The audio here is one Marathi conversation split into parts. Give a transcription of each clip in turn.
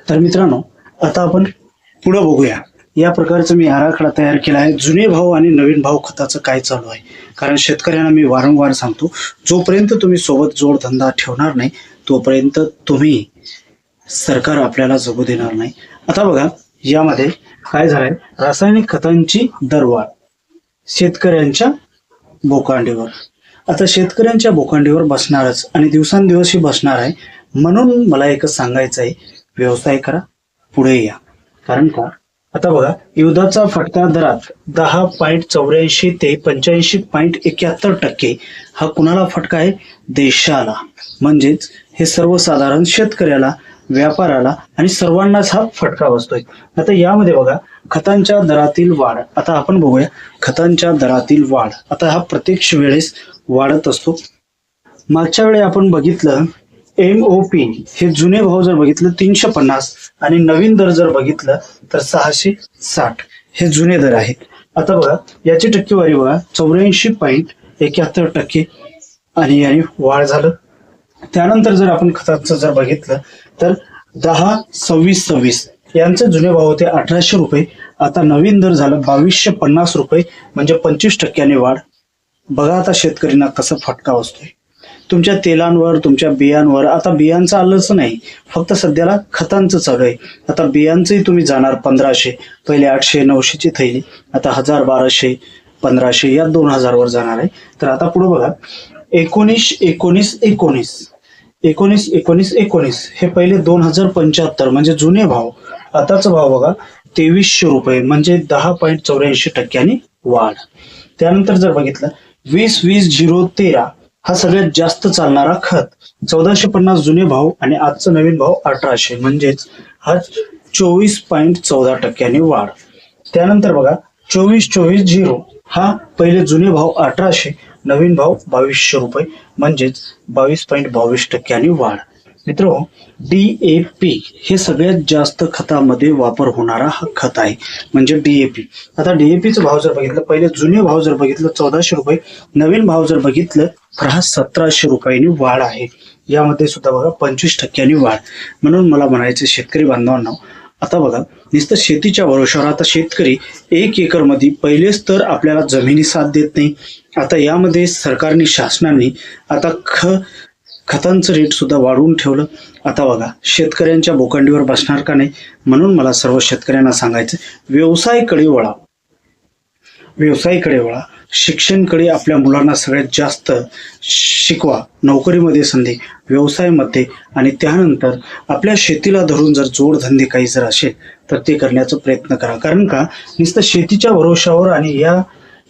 तर मित्रांनो, आता आपण पुढे बघूया. या प्रकारचा मी आराखडा तयार केला आहे. जुने भाव आणि नवीन भाव खताचं काय चालू आहे. कारण शेतकऱ्यांना मी वारंवार सांगतो, जोपर्यंत तुम्ही सोबत जोडधंदा ठेवणार नाही तोपर्यंत तुम्ही सरकार आपल्याला जगू देणार नाही. आता बघा, यामध्ये काय झालंय, रासायनिक खतांची दरवाढ शेतकऱ्यांच्या बोकांडीवर. आता शेतकऱ्यांच्या बोकांडीवर बसणारच आणि दिवसांदिवस ही बसणार आहे. म्हणून मला एकच सांगायचं आहे, व्यवसाय करा, पुढे या. कारण का, आता बघा, युद्धाचा फटका दरात 10.84 ते 85.71% हा कुणाला फटका आहे? देशाला. म्हणजेच हे सर्वसाधारण शेतकऱ्याला, व्यापाराला आणि सर्वांनाच हा फटका बसतोय. आता यामध्ये बघा, खतांच्या दरातील वाढ. आता आपण बघूया खतांच्या दरातील वाढ. आता हा प्रत्यक्ष वेळेस वाढत असतो. मागच्या वेळी आपण बघितलं MOP हे जुने भाव जर बघितलं 350 आणि नवीन दर जर बघितलं तर 660 हे जुने दर आहेत. आता बघा, याची टक्केवारी बघा 84.71% आणि याने वाढ झालं. त्यानंतर जर आपण खतांचं जर बघितलं तर 10-26-26 यांचे जुने भाव होते 1800 रुपये. आता नवीन दर झालं 2250 रुपये, म्हणजे 25% वाढ. बघा आता शेतकऱ्यांना कसा फटका बसतोय. तुमच्या तेलांवर, तुमच्या बियांवर. आता बियांचं आलंच नाही, फक्त सध्याला खतांचं चालू आहे. आता बियांचंही तुम्ही जाणार 1500, पहिले 800-900ची थैली, आता 1000-1200-1500 या 2000 वर जाणार आहे. तर आता पुढे बघा, 19 हे पहिले 2075 म्हणजे जुने भाव. आताचा भाव बघा 2300 रुपये, म्हणजे 10.84% वाढ. त्यानंतर जर बघितलं 20-20-013 हा सगळ्यात जास्त चालणारा खत, 1450 जुने भाव आणि आजचा नवीन भाव 1800, म्हणजेच हा 24.14% वाढ. त्यानंतर बघा 24-24-0 हा पहिले जुने भाव 1800, नवीन भाव 2200 रुपये, म्हणजेच 22.22% वाढ. मित्रांनो, DAP हे सगळ्यात जास्त खतामध्ये वापर होणारा हा खत आहे, म्हणजे DAP. आता DAPचा भाव जर बघितलं, पहिले जुने भाव जर बघितलं 1400 रुपये, नवीन भाव जर बघितलं तर हा 1700 रुपयांनी वाढ आहे. यामध्ये सुद्धा बघा 25% वाढ. म्हणून मला म्हणायचं शेतकरी बांधवांना, आता बघा, नुसतं शेतीच्या भरोशावर आता शेतकरी 1 एकर मध्ये पहिलेच तर आपल्याला जमिनी साथ देत नाही. आता यामध्ये सरकारने, शासनाने आता खतांचं रेट सुद्धा वाढवून ठेवलं. आता बघा, शेतकऱ्यांच्या बोकांडीवर बसणार का नाही. म्हणून मला सर्व शेतकऱ्यांना सांगायचं, व्यवसायाकडे वळा, व्यवसायाकडे वळा. शिक्षणाकडे आपल्या मुलांना सगळ्यात जास्त शिकवा. नोकरीमध्ये संधी, व्यवसायामध्ये, आणि त्यानंतर आपल्या शेतीला धरून जर जोडधंदे काही जर असेल तर ते करण्याचा प्रयत्न करा. कारण का, नुसतं शेतीच्या भरोशावर आणि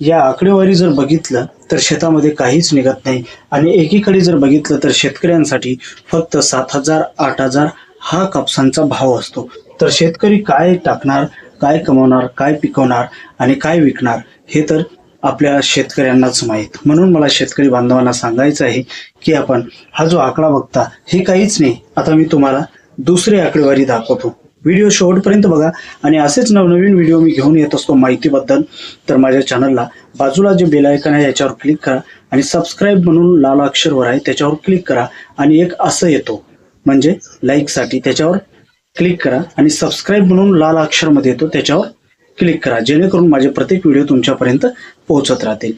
या आकडेवारी जर बघितलं तर शेतामध्ये काहीच निघत नाही. आणि एकीकडे जर बघितलं तर शेतकऱ्यांसाठी फक्त 7000-8000 हा कापसांचा भाव असतो. तर शेतकरी काय टाकणार, काय कमवणार, काय पिकवणार आणि काय विकणार हे तर आपल्या शेतकऱ्यांनाच माहीत. म्हणून मला शेतकरी बांधवांना सांगायचं आहे की आपण हा जो आकडा बघता हे काहीच नाही. आता मी तुम्हाला दुसरी आकडेवारी दाखवतो. व्हिडिओ शेवटपर्यंत बघा आणि असेच नवनवीन व्हिडिओ मी घेऊन येत असतो माहितीबद्दल. तर माझ्या चॅनलला बाजूला जे बेल आयकॉन आहे याच्यावर क्लिक करा आणि सबस्क्राईब म्हणून लाल अक्षरवर आहे त्याच्यावर क्लिक करा. आणि एक असं येतो म्हणजे लाईकसाठी, त्याच्यावर क्लिक करा. आणि सबस्क्राईब म्हणून लाल अक्षरमध्ये येतो त्याच्यावर क्लिक करा, जेणेकरून माझे प्रत्येक व्हिडिओ तुमच्यापर्यंत पोहोचत राहतील.